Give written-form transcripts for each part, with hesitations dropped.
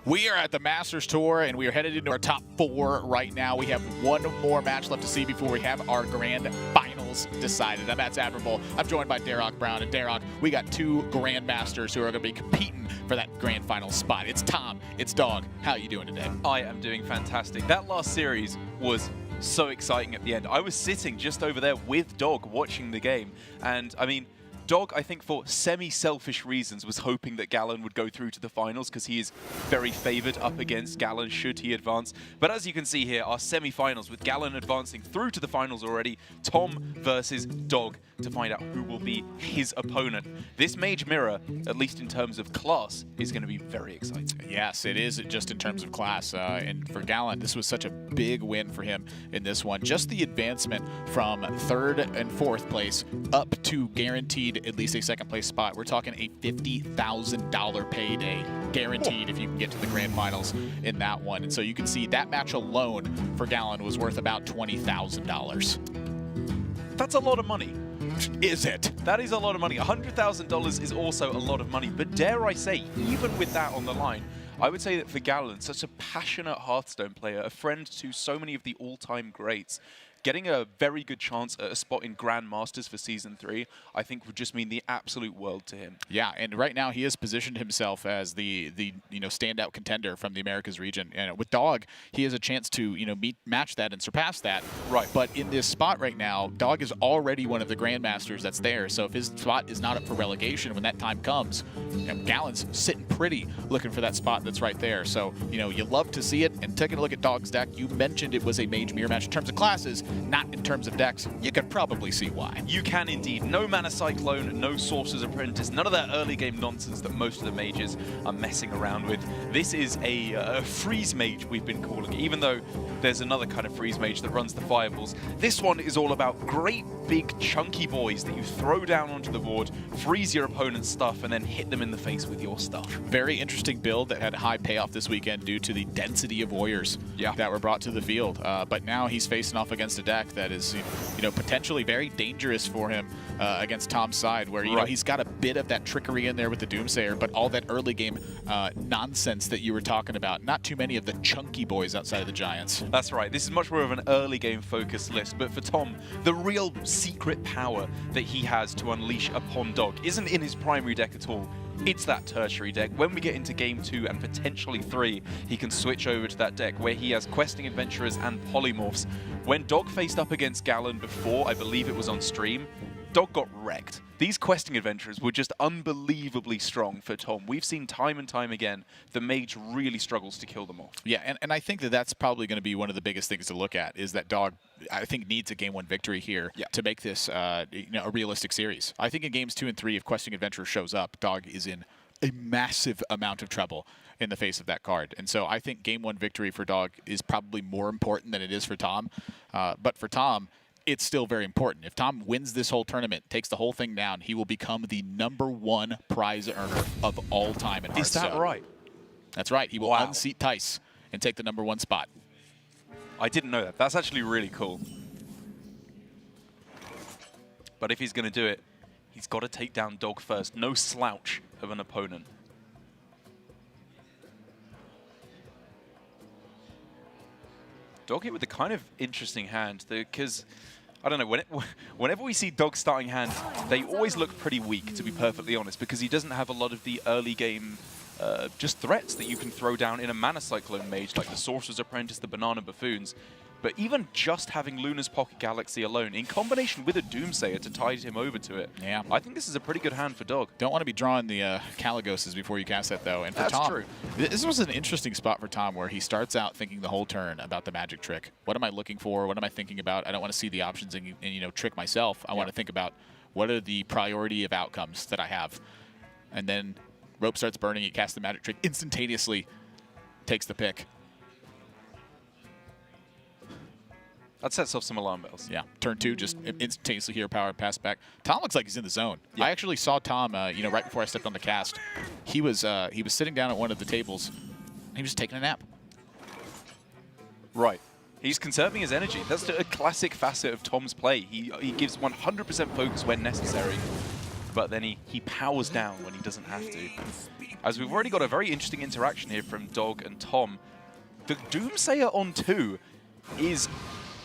We are at the Masters Tour, and we are headed into our top 4 right now. We have one more match left to see before we have our grand finals decided. I'm Matt Admirable. I'm joined by Darroch Brown. And Darroch, we got 2 grandmasters who are going to be competing for that grand final spot. It's Tom, it's Dog. How are you doing today? I am doing fantastic. That last series was so exciting at the end. I was sitting just over there with Dog watching the game, and I mean, Dog, I think for semi-selfish reasons, was hoping that Gallon would go through to the finals because he is very favored up against Gallon should he advance. But as you can see here, our semi-finals with Gallon advancing through to the finals already, Tom versus Dog to find out who will be his opponent. This Mage Mirror, at least in terms of class, is going to be very exciting. Yes, it is just in terms of class. And for Gallon, this was such a big win for him in this one. Just the advancement from 3rd and 4th place up to guaranteed at least a 2nd place spot. We're talking a $50,000 payday guaranteed if you can get to the grand finals in that one. And so you can see that match alone for Gallon was worth about $20,000. That's a lot of money. Is it? That is a lot of money. $100,000 is also a lot of money. But dare I say, even with that on the line, I would say that for Gallon, such a passionate Hearthstone player, a friend to so many of the all-time greats, getting a very good chance at a spot in Grandmasters for Season 3, I think would just mean the absolute world to him. Yeah, and right now he has positioned himself as the standout contender from the Americas region. And with Dog, he has a chance to match that and surpass that. Right. But in this spot right now, Dog is already one of the Grandmasters that's there. So if his spot is not up for relegation when that time comes, Gallon's sitting pretty looking for that spot that's right there. So you love to see it. And taking a look at Dog's deck, you mentioned it was a Mage Mirror match in terms of classes. Not in terms of decks. You can probably see why. You can indeed. No Mana Cyclone, no Sorcerer's Apprentice, none of that early game nonsense that most of the mages are messing around with. This is a freeze mage, we've been calling it, even though there's another kind of freeze mage that runs the fireballs. This one is all about great big chunky boys that you throw down onto the board, freeze your opponent's stuff, and then hit them in the face with your stuff. Very interesting build that had high payoff this weekend due to the density of warriors that were brought to the field. But now he's facing off against a deck that is potentially very dangerous for him against Tom's side, where he's got a bit of that trickery in there with the Doomsayer, but all that early game nonsense that you were talking about. Not too many of the chunky boys outside of the Giants. That's right. This is much more of an early game focused list, but for Tom, the real secret power that he has to unleash upon Dog isn't in his primary deck at all. It's that tertiary deck. When we get into game 2 and potentially 3, he can switch over to that deck where he has questing adventurers and polymorphs. When Dog faced up against Gallon before, I believe it was on stream, Dog got wrecked. These questing adventurers were just unbelievably strong for Tom. We've seen time and time again the mage really struggles to kill them off. Yeah, and I think that that's probably going to be one of the biggest things to look at is that Dog, I think, needs a game 1 victory here to make this a realistic series. I think in games 2 and 3, if questing adventurer shows up, Dog is in a massive amount of trouble in the face of that card. And so I think game 1 victory for Dog is probably more important than it is for Tom. But for Tom, it's still very important. If Tom wins this whole tournament, takes the whole thing down, he will become the #1 prize earner of all time in Hearthstone. Is that right? That's right. He will unseat Tice and take the #1 spot. I didn't know that. That's actually really cool. But if he's going to do it, he's got to take down Dog first. No slouch of an opponent. Dog hit with a kind of interesting hand, because, I don't know, whenever we see Dog starting hand, they always look pretty weak, to be perfectly honest, because he doesn't have a lot of the early game just threats that you can throw down in a Mana Cyclone mage, like the Sorcerer's Apprentice, the Banana Buffoons. But even just having Luna's Pocket Galaxy alone, in combination with a Doomsayer to tide him over to it, I think this is a pretty good hand for Dog. Don't want to be drawing the Caligoses before you cast that, though. And for Tom, true. This was an interesting spot for Tom where he starts out thinking the whole turn about the magic trick. What am I looking for? What am I thinking about? I don't want to see the options and trick myself. I want to think about what are the priority of outcomes that I have. And then Rope starts burning. He casts the magic trick instantaneously, takes the pick. That sets off some alarm bells. Yeah, turn 2, just instantaneously hero power, pass back. Tom looks like he's in the zone. I actually saw Tom, right before I stepped on the cast. He was sitting down at one of the tables. And he was taking a nap. Right. He's conserving his energy. That's a classic facet of Tom's play. He gives 100% focus when necessary, but then he powers down when he doesn't have to. as we've already got a very interesting interaction here from Dog and Tom. The Doomsayer on 2 is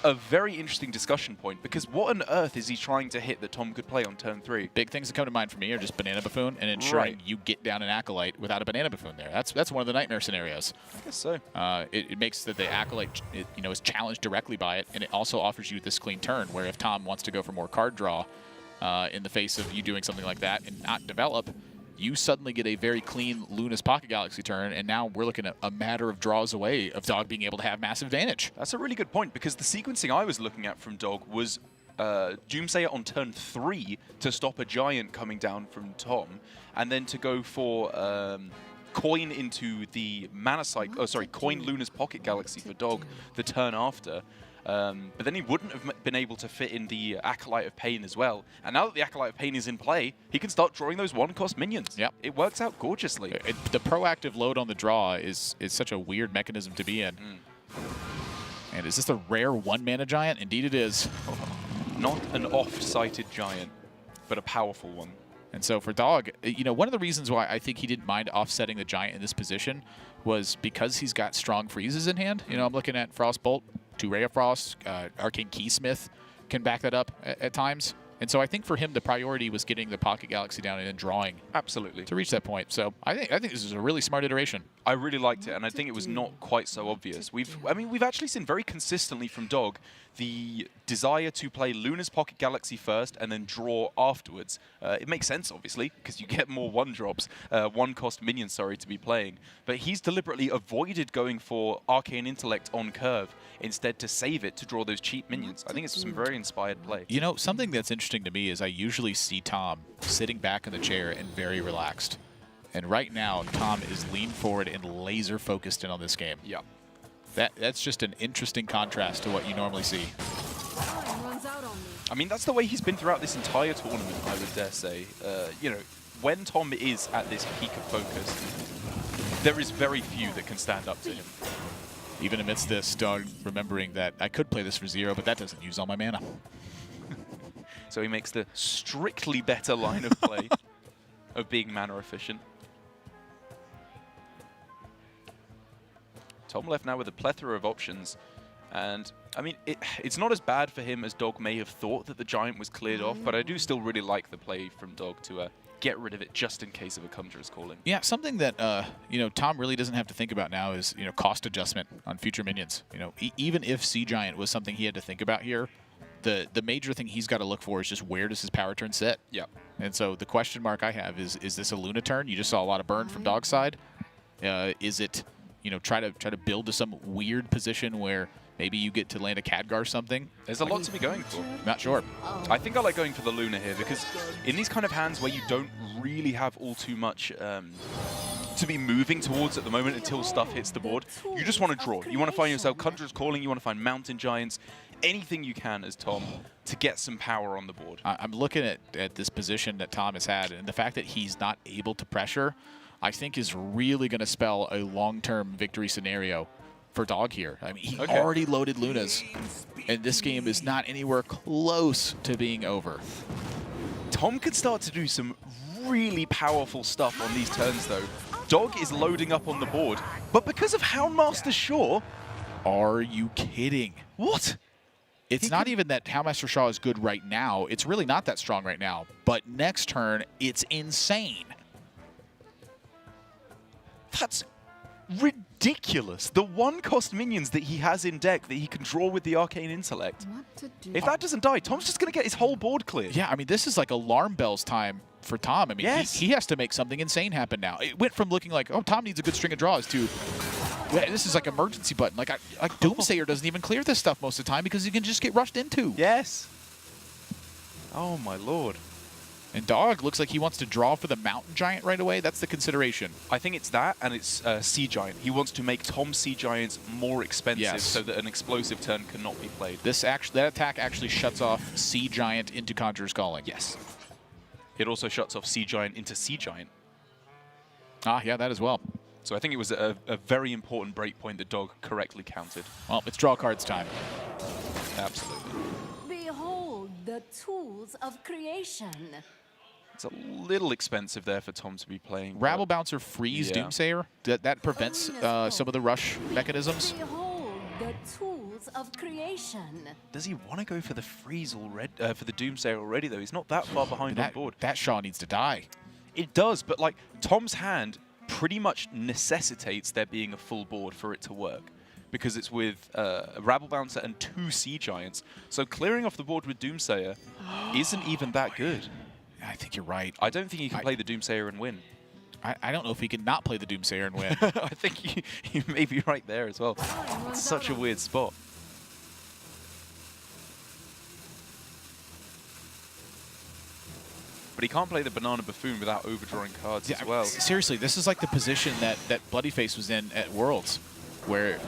a very interesting discussion point, because what on earth is he trying to hit that Tom could play on turn 3? Big things that come to mind for me are just Banana Buffoon and ensuring you get down an Acolyte without a Banana Buffoon there. That's one of the nightmare scenarios. I guess so. It makes that the Acolyte is challenged directly by it, and it also offers you this clean turn, where if Tom wants to go for more card draw in the face of you doing something like that and not develop, you suddenly get a very clean Luna's Pocket Galaxy turn, and now we're looking at a matter of draws away of Dog being able to have massive advantage. That's a really good point, because the sequencing I was looking at from Dog was Doomsayer on turn 3 to stop a Giant coming down from Tom, and then to go for coin into the Mana Cycle, coin Luna's Pocket Galaxy for Dog the turn after. But then he wouldn't have been able to fit in the Acolyte of Pain as well. And now that the Acolyte of Pain is in play, he can start drawing those one-cost minions. Yep. It works out gorgeously. The proactive load on the draw is such a weird mechanism to be in. And is this a rare one-mana Giant? Indeed it is. Not an off-sighted Giant, but a powerful one. And so for Dog, one of the reasons why I think he didn't mind offsetting the Giant in this position was because he's got strong freezes in hand. I'm looking at Frostbolt, 2 Ray of Frost, Arcane Keysmith can back that up at times. And so I think for him, the priority was getting the Pocket Galaxy down and then drawing. Absolutely. To reach that point. So I think this is a really smart iteration. I really liked it, and I think it was not quite so obvious. We've actually seen very consistently from Dog the desire to play Luna's Pocket Galaxy first and then draw afterwards. It makes sense, obviously, because you get more one-drops, one-cost minions, to be playing. But he's deliberately avoided going for Arcane Intellect on curve, instead to save it to draw those cheap minions. I think it's some very inspired play. Something that's interesting to me is I usually see Tom sitting back in the chair and very relaxed. And right now, Tom is leaned forward and laser focused in on this game. Yeah. That's just an interesting contrast to what you normally see. I mean, that's the way he's been throughout this entire tournament, I would dare say. When Tom is at this peak of focus, there is very few that can stand up to him. Even amidst this, Dog remembering that I could play this for 0, but that doesn't use all my mana. So he makes the strictly better line of play of being mana efficient. Tom left now with a plethora of options. And, I mean, it's not as bad for him as Dog may have thought that the Giant was cleared off, but I do still really like the play from Dog to get rid of it just in case of a Conjurer's Calling. Yeah, something that, Tom really doesn't have to think about now is, cost adjustment on future minions. Even if Sea Giant was something he had to think about here, the major thing he's got to look for is just where does his power turn sit? Yeah. And so the question mark I have is this a Luna turn? You just saw a lot of burn from Dog's side. Is it, try to build to some weird position where maybe you get to land a Khadgar or something? There's a lot to be going for. Not sure. I think I like going for the Luna here, because in these kind of hands where you don't really have all too much to be moving towards at the moment until stuff hits the board, you just want to draw. You want to find yourself Conjurer's Calling, you want to find Mountain Giants, anything you can as Tom to get some power on the board. I'm looking at this position that Tom has had, and the fact that he's not able to pressure, I think is really going to spell a long-term victory scenario for Dog here. I mean, he already loaded Lunas, and this game is not anywhere close to being over. Tom could start to do some really powerful stuff on these turns, though. Dog is loading up on the board, but because of Houndmaster Shaw... Are you kidding? What? It's not even that Houndmaster Shaw is good right now. It's really not that strong right now. But next turn, it's insane. That's ridiculous. The one-cost minions that he has in deck that he can draw with the Arcane Intellect. If that doesn't die, Tom's just going to get his whole board cleared. Yeah, I mean, this is like alarm bells time for Tom. I mean, he has to make something insane happen now. It went from looking like, oh, Tom needs a good string of draws to... This is like emergency button. Like Doomsayer doesn't even clear this stuff most of the time because he can just get rushed into. Yes. Oh, my Lord. And Dog looks like he wants to draw for the Mountain Giant right away. That's the consideration. I think it's that, and it's Sea Giant. He wants to make Tom Sea Giants more expensive so that an explosive turn cannot be played. That attack actually shuts off Sea Giant into Conjurer's Calling. Yes. It also shuts off Sea Giant into Sea Giant. Ah, yeah, that as well. So I think it was a very important breakpoint that Dog correctly counted. Well, it's draw cards time. Absolutely. Behold the tools of creation. It's a little expensive there for Tom to be playing. Rabble Bouncer freeze Doomsayer. That prevents some of the rush mechanisms. The tools of creation. Does he want to go for the freeze already? For the Doomsayer already, though? He's not that far behind on board. That Shaw needs to die. It does, but like Tom's hand pretty much necessitates there being a full board for it to work, because it's with a Rabble Bouncer and 2 Sea Giants. So clearing off the board with Doomsayer isn't even that good. I think you're right. I don't think he can play the Doomsayer and win. I don't know if he can not play the Doomsayer and win. I think you may be right there as well. It's such a weird spot. But he can't play the Banana Buffoon without overdrawing cards as well. Seriously, this is like the position that Bloodyface was in at Worlds, where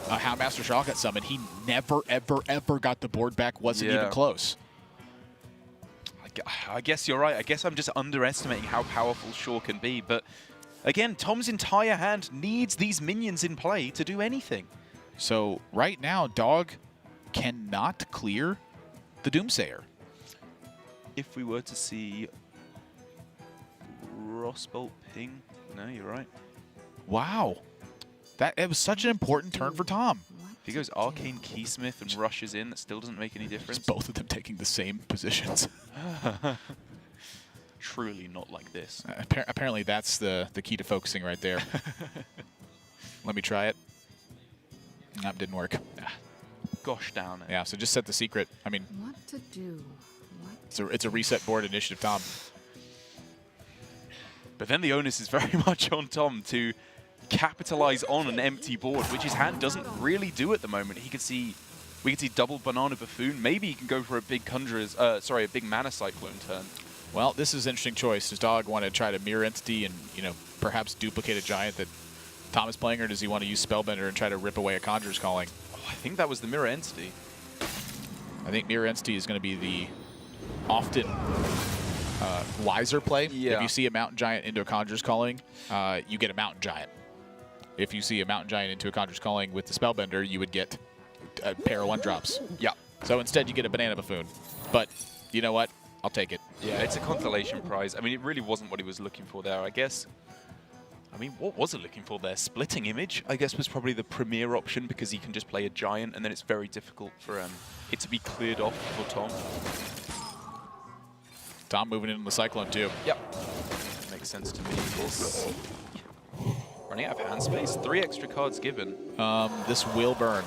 Houndmaster Shaw got summoned. He never, ever, ever got the board back, wasn't even close. I guess you're right. I guess I'm just underestimating how powerful Shaw can be. But again, Tom's entire hand needs these minions in play to do anything. So right now, Dog cannot clear the Doomsayer. If we were to see Frostbolt ping, no, you're right. Wow. It was such an important turn for Tom. If he goes Arcane Keysmith and rushes in, that still doesn't make any difference. It's both of them taking the same positions. Truly not like this. Apparently that's the key to focusing right there. Let me try it. That didn't work. Gosh down it. Yeah, so just set the secret. I mean, What to do? it's a reset board initiative, Tom. But then the onus is very much on Tom to capitalize on an empty board, which his hand doesn't really do at the moment. We could see double Banana Buffoon. Maybe he can go for a big a big Mana Cyclone turn. Well, this is an interesting choice. Does Dog want to try to mirror entity and perhaps duplicate a giant that Tom is playing, or does he want to use Spellbender and try to rip away a Conjurer's Calling? Oh, I think that was the mirror entity. I think mirror entity is going to be the often wiser play. Yeah. If you see a Mountain Giant into a Conjurer's Calling, you get a Mountain Giant. If you see a Mountain Giant into a Conjurer's Calling with the Spellbender, you would get a pair of 1-drops. Yeah. So instead, you get a Banana Buffoon. But you know what? I'll take it. Yeah, it's a constellation prize. I mean, it really wasn't what he was looking for there, I guess. I mean, what was he looking for there? Splitting Image, I guess, was probably the premier option, because he can just play a giant, and then it's very difficult for it to be cleared off for Tom. Tom moving into the Cyclone, too. Yep. Makes sense to me. This running out of hand space. 3 extra cards given. This will burn.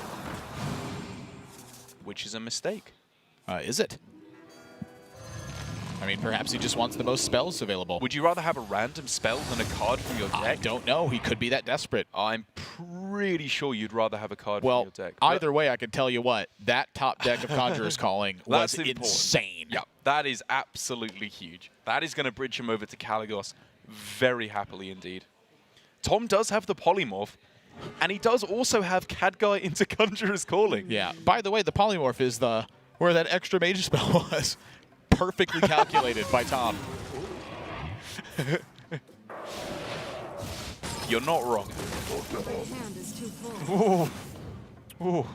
Which is a mistake. Is it? I mean, perhaps he just wants the most spells available. Would you rather have a random spell than a card from your deck? I don't know. He could be that desperate. I'm pretty sure you'd rather have a card from your deck. Either way, I can tell you what, that top deck of Conjurer's Calling was insane. Yeah, that is absolutely huge. That is going to bridge him over to Caligos very happily indeed. Tom does have the Polymorph, and he does also have Khadgar into Conjurer's Calling. Yeah. By the way, the Polymorph is where that extra mage spell was. Perfectly calculated by Tom. You're not wrong. Hand is too full. Ooh. Ooh.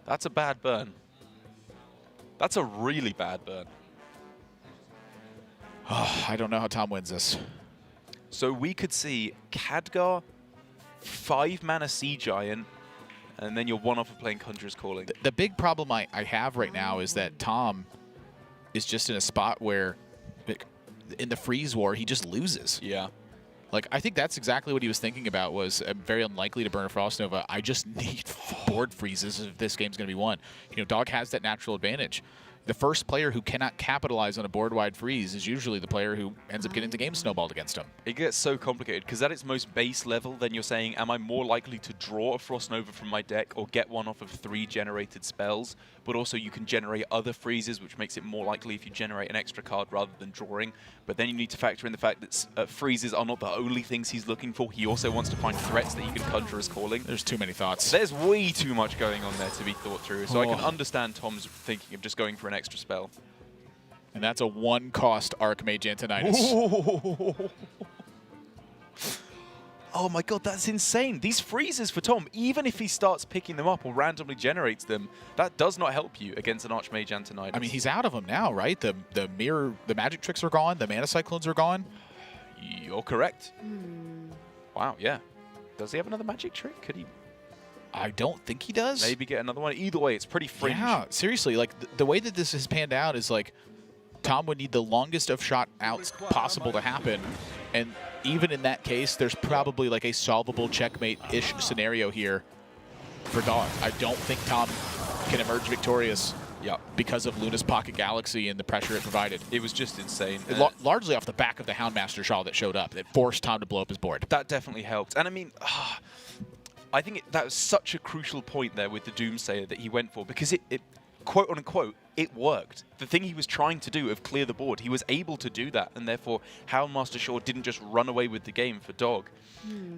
That's a bad burn. That's a really bad burn. I don't know how Tom wins this. So we could see Khadgar, 5-mana Sea Giant, and then you're one off of playing Conjurer's Calling. The big problem I have right now is that Tom is just in a spot where in the freeze war, he just loses. Yeah. Like, I think that's exactly what he was thinking about, was very unlikely to burn a Frost Nova. I just need board freezes if this game's going to be won. Dog has that natural advantage. The first player who cannot capitalize on a board-wide freeze is usually the player who ends up getting the game snowballed against him. It gets so complicated, because at its most base level, then you're saying, am I more likely to draw a Frost Nova from my deck or get one off of 3 generated spells? But also you can generate other freezes, which makes it more likely if you generate an extra card rather than drawing. But then you need to factor in the fact that freezes are not the only things he's looking for. He also wants to find threats that he can Conjurer's Calling. There's too many thoughts. There's way too much going on there to be thought through. So I can understand Tom's thinking of just going for an extra spell. And that's a 1-cost Archmage Antonidas. Oh my god, that's insane. These freezes for Tom, even if he starts picking them up or randomly generates them, that does not help you against an Archmage Antonidas. I mean, he's out of them now, right? The magic tricks are gone, the mana cyclones are gone. You're correct. Wow, yeah. Does he have another magic trick? Could he? I don't think he does. Maybe get another one. Either way, it's pretty fringe. Yeah, seriously, like the way that this has panned out is like Tom would need the longest of shot outs possible to happen, and even in that case, there's probably like a solvable checkmate-ish scenario here for Dog. I don't think Tom can emerge victorious because of Luna's Pocket Galaxy and the pressure it provided. It was just insane. Largely off the back of the Houndmaster Shaw that showed up. That forced Tom to blow up his board. That definitely helped. And I mean, I think that was such a crucial point there with the Doomsayer that he went for, because it quote unquote, it worked. The thing he was trying to do of clear the board, he was able to do that, and therefore Houndmaster Shaw didn't just run away with the game for Dog.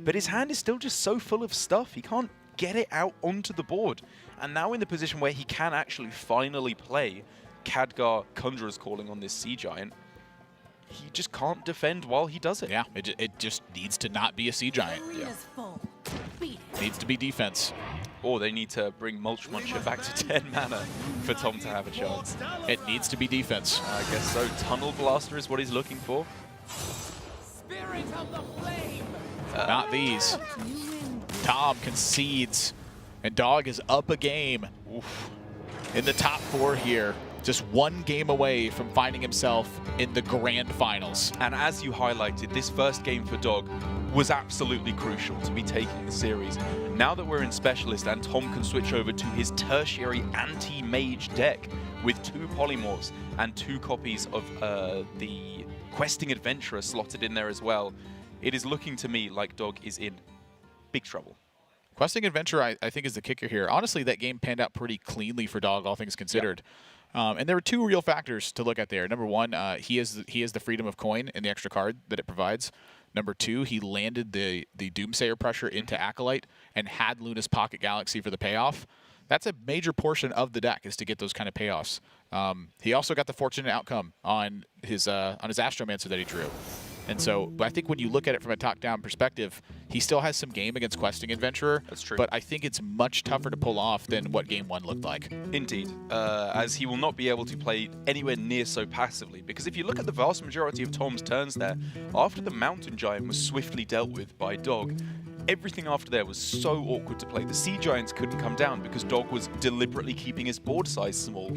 But his hand is still just so full of stuff, he can't get it out onto the board. And now in the position where he can actually finally play Khadgar Conjurer's Calling on this Sea Giant, he just can't defend while he does it. Yeah, it just needs to not be a Sea Giant. Needs to be defense. Or they need to bring Mulch Muncher back to 10 mana for Tom to have a chance. It needs to be defense. I guess so. Tunnel Blaster is what he's looking for. Spirit of the flame. Not these. Tom concedes, and Dog is up a game. Oof. In the top 4 here. Just one game away from finding himself in the grand finals. And as you highlighted, this first game for Dog was absolutely crucial to be taking the series. Now that we're in Specialist and Tom can switch over to his tertiary anti-mage deck with 2 polymorphs and 2 copies of the Questing Adventurer slotted in there as well, it is looking to me like Dog is in big trouble. Questing Adventurer, I think, is the kicker here. Honestly, that game panned out pretty cleanly for Dog, all things considered. And there were 2 real factors to look at there. Number 1, he has the freedom of coin and the extra card that it provides. Number 2, he landed the Doomsayer pressure into Acolyte and had Luna's Pocket Galaxy for the payoff. That's a major portion of the deck, is to get those kind of payoffs. He also got the fortunate outcome on his Astromancer that he drew. And so I think when you look at it from a top-down perspective, he still has some game against Questing Adventurer. That's true. But I think it's much tougher to pull off than what Game 1 looked like. Indeed, as he will not be able to play anywhere near so passively. Because if you look at the vast majority of Tom's turns there, after the Mountain Giant was swiftly dealt with by Dog, everything after there was so awkward to play. The Sea Giants couldn't come down because Dog was deliberately keeping his board size small.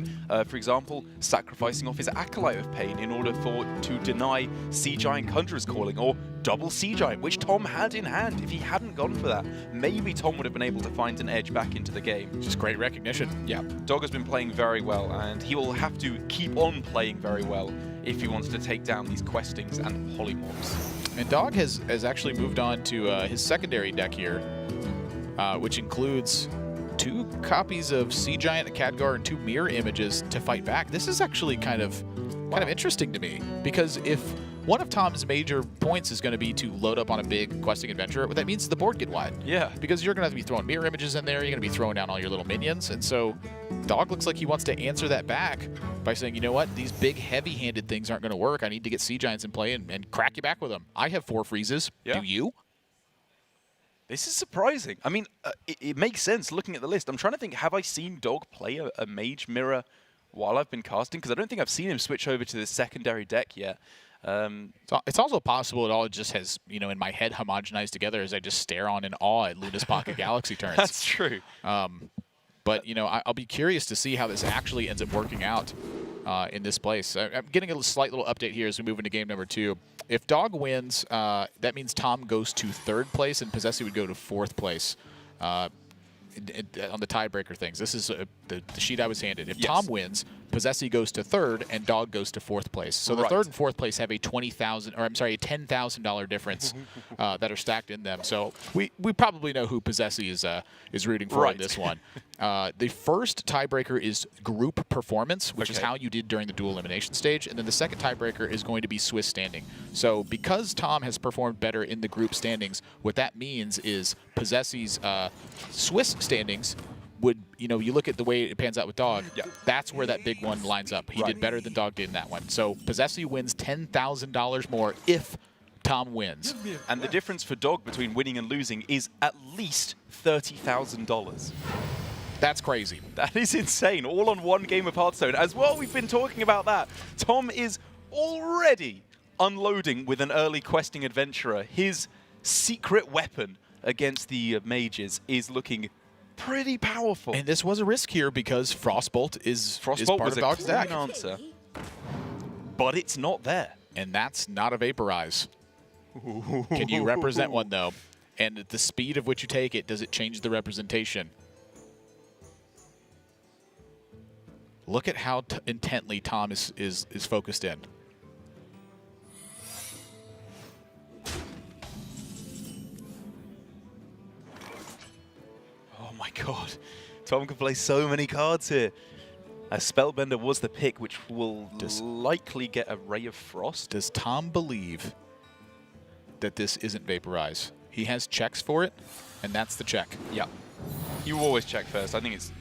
For example, sacrificing off his Acolyte of Pain in order to deny Sea Giant Conjurer's Calling, or double Sea Giant, which Tom had in hand. If he hadn't gone for that, maybe Tom would have been able to find an edge back into the game. Just great recognition. Yeah, Dog has been playing very well, and he will have to keep on playing very well if he wants to take down these Questings and Polymorphs. And Dog has actually moved on to his secondary deck here, which includes 2 copies of Sea Giant and Khadgar and 2 mirror images to fight back. This is actually kind of interesting to me, because if one of Tom's major points is going to be to load up on a big Questing Adventurer, that means the board get wide. Yeah. Because you're going to have to be throwing mirror images in there, you're going to be throwing down all your little minions, and so Dog looks like he wants to answer that back by saying, you know what, these big heavy-handed things aren't going to work. I need to get Sea Giants in play and crack you back with them. I have 4 freezes. Yeah. Do you? This is surprising. I mean, it makes sense looking at the list. I'm trying to think, have I seen Dog play a Mage Mirror while I've been casting? Because I don't think I've seen him switch over to the secondary deck yet. It's also possible it all just has, in my head homogenized together as I just stare on in awe at Luna's Pocket Galaxy turns. That's true. But, I'll be curious to see how this actually ends up working out in this place. I'm getting a slight little update here as we move into game number 2. If Dog wins, that means Tom goes to 3rd place and Possessi would go to 4th place on the tiebreaker things. This is the sheet I was handed. If Tom wins, Possessi goes to 3rd and Dog goes to 4th place. So the 3rd and 4th place have a $10,000 difference that are stacked in them. So we probably know who Possessi is rooting for in this one. The first tiebreaker is group performance, which is how you did during the dual elimination stage, and then the second tiebreaker is going to be Swiss standing. So because Tom has performed better in the group standings, what that means is Possessi's Swiss standings would, you look at the way it pans out with Dog, that's where that big one lines up. He did better than Dog did in that one. So Possessi wins $10,000 more if Tom wins. And the difference for Dog between winning and losing is at least $30,000. That's crazy. That is insane. All on one game of Hearthstone. As well, we've been talking about that. Tom is already unloading with an early questing adventurer. His secret weapon against the mages is looking pretty powerful. And this was a risk here because Frostbolt is part was of Dog's a deck. clean answer, but it's not there. And that's not a Vaporize. Can you represent one, though? And at the speed of which you take it, does it change the representation? Look at how intently Tom is focused in. Oh my god. Tom can play so many cards here. A Spellbender was the pick, which will likely get a Ray of Frost. Does Tom believe that this isn't Vaporize? He has checks for it, and that's the check. Yeah. You always check first. I think it's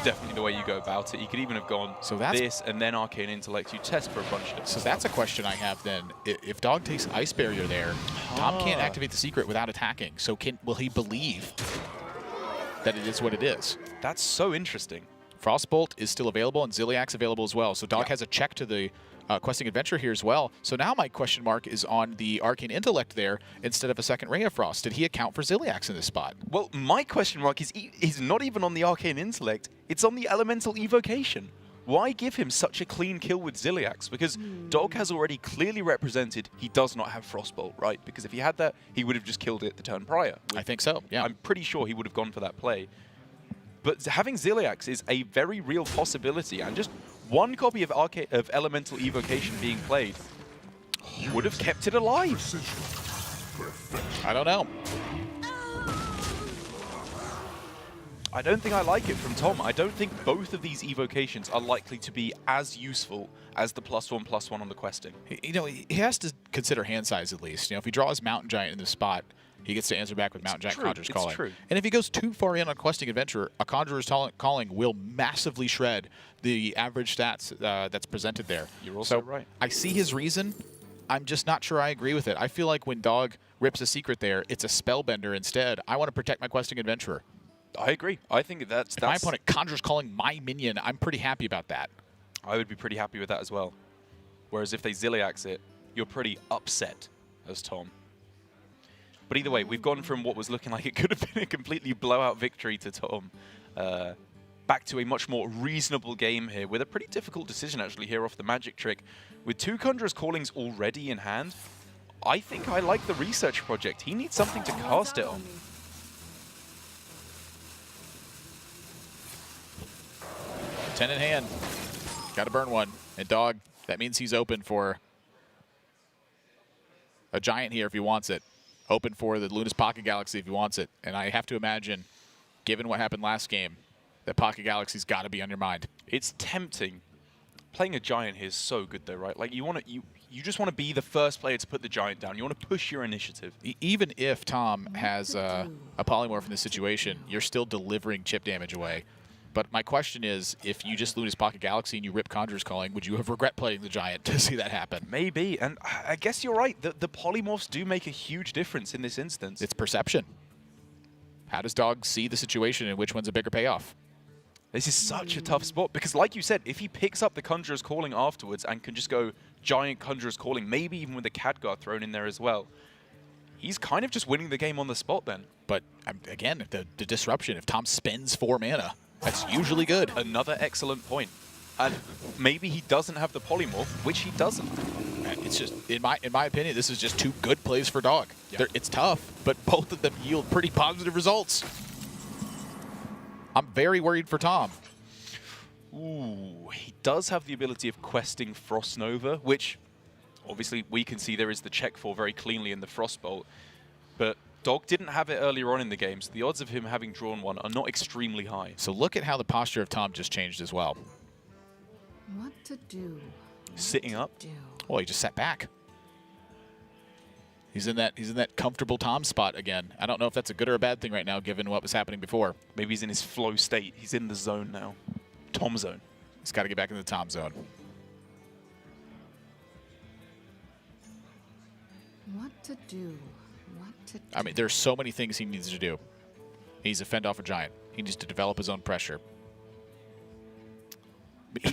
definitely the way you go about it. You could even have gone this and then Arcane Intellect. You test for a bunch of different So that's a question I have then. If Dog takes Ice Barrier there, Tom can't activate the secret without attacking. So will he believe that it is what it is? That's so interesting. Frostbolt is still available, and Ziliak's available as well. So Dog has a check to the Questing Adventure here as well. So now my question mark is on the Arcane Intellect there instead of a second Ray of Frost. Did he account for Ziliak's in this spot? Well, my question mark is not even on the Arcane Intellect. It's on the Elemental Evocation. Why give him such a clean kill with Ziliak's? Because Dog has already clearly represented he does not have Frostbolt, right? Because if he had that, he would have just killed it the turn prior. I think so, yeah. I'm pretty sure he would have gone for that play. But having Ziliak's is a very real possibility, and just one copy of Elemental Evocation being played would have kept it alive. I don't know. I don't think I like it from Tom. I don't think both of these evocations are likely to be as useful as the +1/+1 on the questing. You know, he has to consider hand size at least. You know, if he draws Mountain Giant in this spot, he gets to answer back with Mountain Giant Conjurer's Calling. True. And if he goes too far in on Questing Adventure, a Conjurer's Calling will massively shred the average stats that's presented there. You're also right. I see his reason. I'm just not sure I agree with it. I feel like when Dog rips a secret there, it's a Spellbender instead. I want to protect my Questing Adventurer. I agree. I think that's... If my opponent Conjurer's Calling my minion, I'm pretty happy about that. I would be pretty happy with that as well. Whereas if they Ziliak's it, you're pretty upset as Tom. But either way, we've gone from what was looking like it could have been a completely blowout victory to Tom back to a much more reasonable game here with a pretty difficult decision actually here off the magic trick. With 2 Conjurer's Callings already in hand, I think I like the research project. He needs something to cast it on. 10 in hand. Got to burn one. And Dog, that means he's open for a Giant here if he wants it. Open for the Luna's Pocket Galaxy if he wants it. And I have to imagine, given what happened last game, that Pocket Galaxy's got to be on your mind. It's tempting. Playing a Giant here is so good though, right? Like you just want to be the first player to put the Giant down. You want to push your initiative. Even if Tom has a Polymorph in this situation, you're still delivering chip damage away. But my question is, if you just Luna's Pocket Galaxy and you rip Conjurer's Calling, would you have regret playing the Giant to see that happen? Maybe, and I guess you're right. The polymorphs do make a huge difference in this instance. It's perception. How does Dog see the situation and which one's a bigger payoff? This is such a tough spot because, like you said, if he picks up the Conjurer's Calling afterwards and can just go Giant Conjurer's Calling, maybe even with the Khadgar thrown in there as well, he's kind of just winning the game on the spot then. But again, the disruption, if Tom spends 4 mana, that's usually good. Another excellent point. And maybe he doesn't have the polymorph, which he doesn't. It's just, in my opinion, this is just 2 good plays for Dog. Yeah. It's tough, but both of them yield pretty positive results. I'm very worried for Tom. Ooh, he does have the ability of questing Frost Nova, which obviously we can see there is the check for very cleanly in the Frostbolt. But Dog didn't have it earlier on in the game, so the odds of him having drawn one are not extremely high. So look at how the posture of Tom just changed as well. What to do? Sitting up. Well, he just sat back. He's in that comfortable Tom spot again. I don't know if that's a good or a bad thing right now, given what was happening before. Maybe he's in his flow state. He's in the zone now. Tom zone. He's got to get back in the Tom zone. What to do? What to do? I mean, there's so many things he needs to do. He needs to fend off a giant. He needs to develop his own pressure.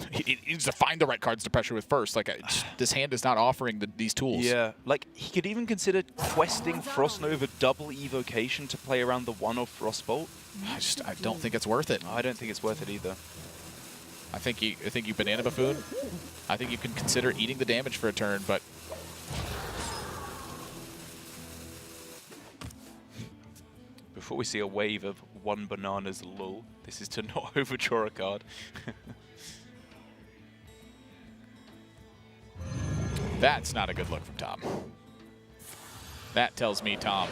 He needs to find the right cards to pressure with first. Like, this hand is not offering these tools. Yeah, like, he could even consider questing Frost Nova double evocation to play around the one-off Frostbolt. I don't think it's worth it. I don't think it's worth it either. I think you banana buffoon. I think you can consider eating the damage for a turn, but Before we see a wave of one bananas lull, this is to not overdraw a card. that's not a good look from Tom. That tells me Tom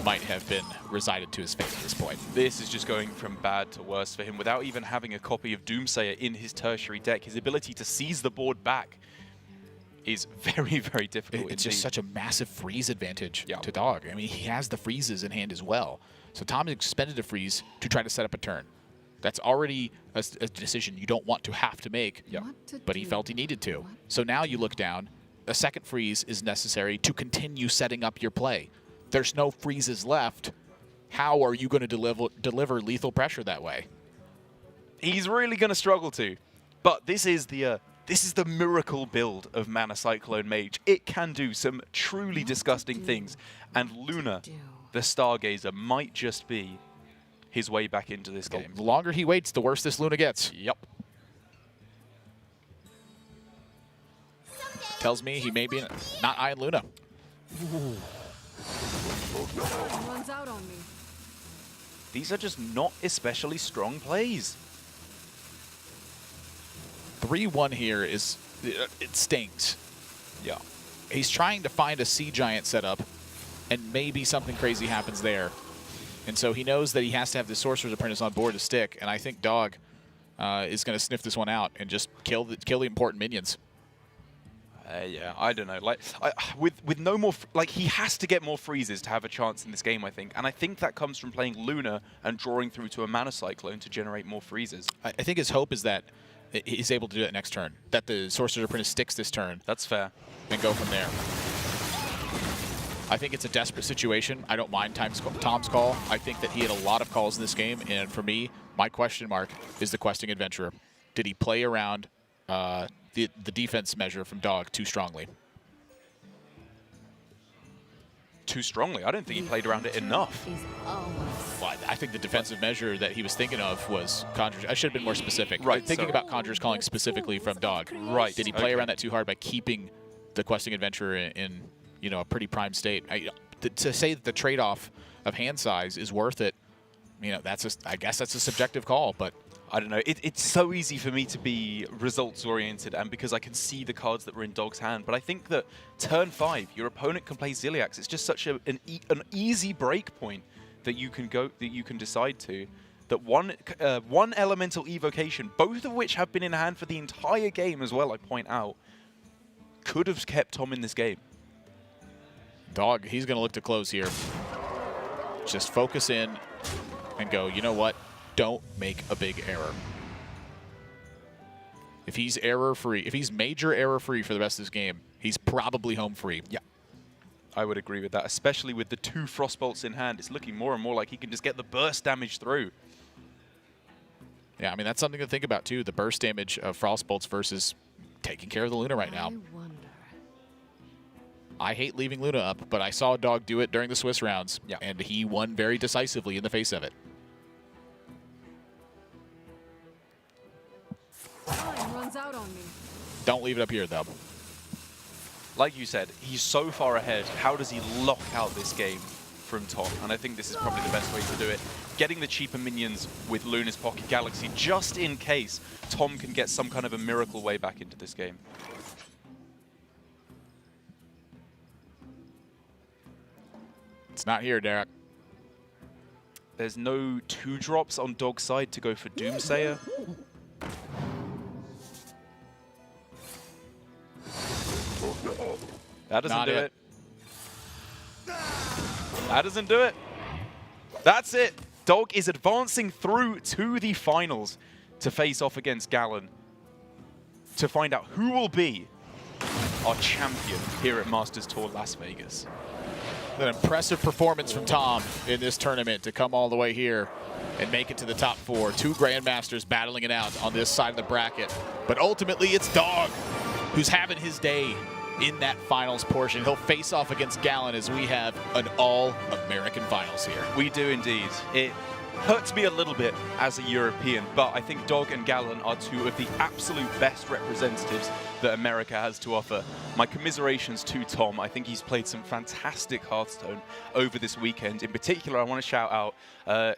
might have been resided to his fate at this point. This is just going from bad to worse for him. Without even having a copy of Doomsayer in his tertiary deck, his ability to seize the board back is very, very difficult. It's just such a massive freeze advantage Yeah. to Dog. I mean, he has the freezes in hand as well. So Tom expended a freeze to try to set up a turn. That's already a decision you don't want to have to make, but he felt he needed to. So now you look down. A second freeze is necessary to continue setting up your play. There's no freezes left. How are you going to deliver lethal pressure that way? He's really going to struggle to. But this is the miracle build of Mana Cyclone Mage. It can do some truly disgusting things. And Luna, the Stargazer, might just be his way back into this game. The longer he waits, the worse this Luna gets. Yep. Tells me he may be not eyeing Luna. Runs out on me. These are just not especially strong plays. 3-1 here is, it stings. Yeah. He's trying to find a Sea Giant setup, and maybe something crazy happens there. And so he knows that he has to have the Sorcerer's Apprentice on board to stick, and I think Dog is going to sniff this one out and just kill the important minions. Yeah, I don't know. Like, with no more, like, he has to get more freezes to have a chance in this game, I think. And I think that comes from playing Luna and drawing through to a Mana Cyclone to generate more freezes. I think his hope is that he's able to do it next turn, that the Sorcerer's Apprentice sticks this turn. That's fair. And go from there. I think it's a desperate situation. I don't mind Tom's call. I think that he had a lot of calls in this game, and for me, my question mark is the Questing Adventurer. Did he play around the defense measure from Dog too strongly? Too strongly? I don't think he played around it enough. Well, I think the defensive measure that he was thinking of was Conjurers. I should have been more specific. Right. Thinking about Conjurers calling specifically from Dog. Right. Did he play around that too hard by keeping the Questing Adventurer in a pretty prime state? To say that the trade-off of hand size is worth it, I guess that's a subjective call, but I don't know. It's so easy for me to be results-oriented, and because I can see the cards that were in Dog's hand. But I think that turn 5, your opponent can play Ziliax. It's just such an easy break point that you can decide to. That one elemental evocation, both of which have been in hand for the entire game as well, I point out, could have kept Tom in this game. Dog, he's going to look to close here. Just focus in and go, you know what? Don't make a big error. If he's error-free, if he's major error-free for the rest of this game, he's probably home free. Yeah, I would agree with that, especially with the 2 Frostbolts in hand. It's looking more and more like he can just get the burst damage through. Yeah, I mean, that's something to think about, too. The burst damage of Frostbolts versus taking care of the Luna right now. I hate leaving Luna up, but I saw Dog do it during the Swiss rounds, and he won very decisively in the face of it. Runs out on me. Don't leave it up here, though. Like you said, he's so far ahead. How does he lock out this game from Tom? And I think this is probably the best way to do it. Getting the cheaper minions with Luna's Pocket Galaxy, just in case Tom can get some kind of a miracle way back into this game. It's not here, Derek. There's no 2-drops on Dog's side to go for Doomsayer. That doesn't do it. That doesn't do it. That's it. Dog is advancing through to the finals to face off against Gallon to find out who will be our champion here at Masters Tour Las Vegas. An impressive performance from Tom in this tournament to come all the way here and make it to the top 4. 2 Grandmasters battling it out on this side of the bracket. But ultimately, it's Dog who's having his day in that finals portion. He'll face off against Gallon as we have an all-American finals here. We do indeed. It hurts me a little bit as a European, but I think Dog and Gallon are 2 of the absolute best representatives that America has to offer. My commiserations to Tom. I think he's played some fantastic Hearthstone over this weekend. In particular, I want to shout out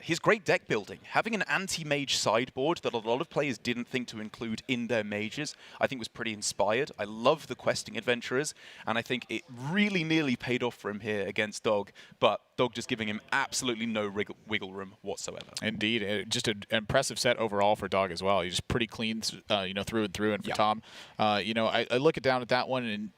his great deck building. Having an anti-mage sideboard that a lot of players didn't think to include in their mages, I think was pretty inspired. I love the questing adventurers, and I think it really nearly paid off for him here against Dog, but Dog just giving him absolutely no wiggle room whatsoever. Indeed, just an impressive set overall for Dog as well. He's just pretty clean, through and through. And for Tom, I look down at that one, and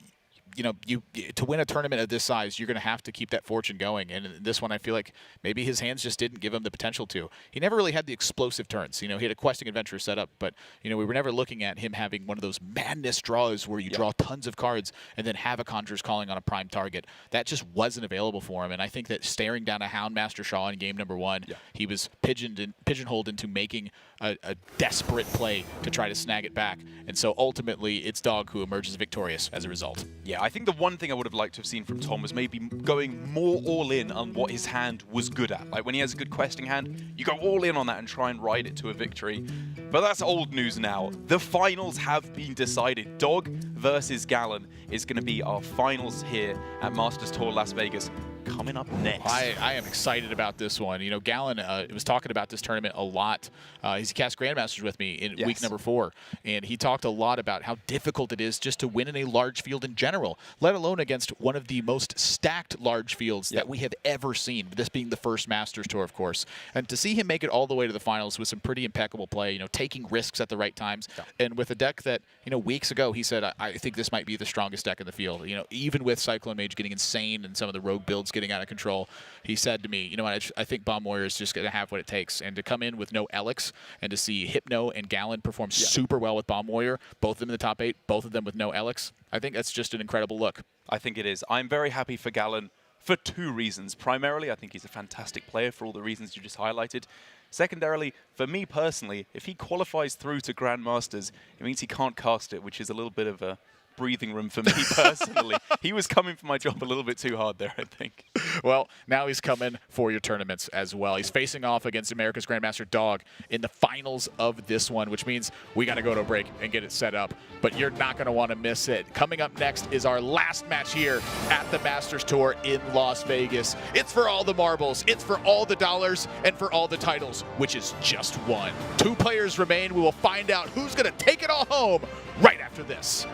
to win a tournament of this size, you're going to have to keep that fortune going. And in this one, I feel like maybe his hands just didn't give him the potential to. He never really had the explosive turns. He had a questing adventure set up, but we were never looking at him having one of those madness draws where you draw tons of cards and then have a Conjurer's Calling on a prime target. That just wasn't available for him. And I think that staring down a Houndmaster Shaw in game number 1, he was pigeonholed into making a desperate play to try to snag it back. And so ultimately, it's Dog who emerges victorious as a result. Yeah, I think the one thing I would have liked to have seen from Tom was maybe going more all in on what his hand was good at. Like when he has a good questing hand, you go all in on that and try and ride it to a victory. But that's old news now. The finals have been decided. Dog versus Gallon is going to be our finals here at Masters Tour Las Vegas. Coming up next. I am excited about this one. Gallon was talking about this tournament a lot. He's cast Grandmasters with me in week number 4, and he talked a lot about how difficult it is just to win in a large field in general, let alone against one of the most stacked large fields that we have ever seen, this being the first Masters Tour, of course. And to see him make it all the way to the finals with some pretty impeccable play, taking risks at the right times, and with a deck that, weeks ago he said, I think this might be the strongest deck in the field. Even with Cyclone Mage getting insane and some of the rogue builds getting out of control, he said to me, I think Bomb Warrior is just going to have what it takes. And to come in with no Elix and to see Hypno and Gallon perform super well with Bomb Warrior, both of them in the top 8, both of them with no Elix, I think that's just an incredible look. I think it is. I'm very happy for Gallon for 2 reasons. Primarily, I think he's a fantastic player for all the reasons you just highlighted. Secondarily, for me personally, if he qualifies through to Grandmasters, it means he can't cast it, which is a little bit of a breathing room for me personally. He was coming for my job a little bit too hard there, I think. Well, now he's coming for your tournaments as well. He's facing off against America's Grandmaster Dog in the finals of this one, which means we got to go to a break and get it set up. But you're not going to want to miss it. Coming up next is our last match here at the Masters Tour in Las Vegas. It's for all the marbles, it's for all the dollars, and for all the titles, which is just one. 2 players remain. We will find out who's going to take it all home right after this.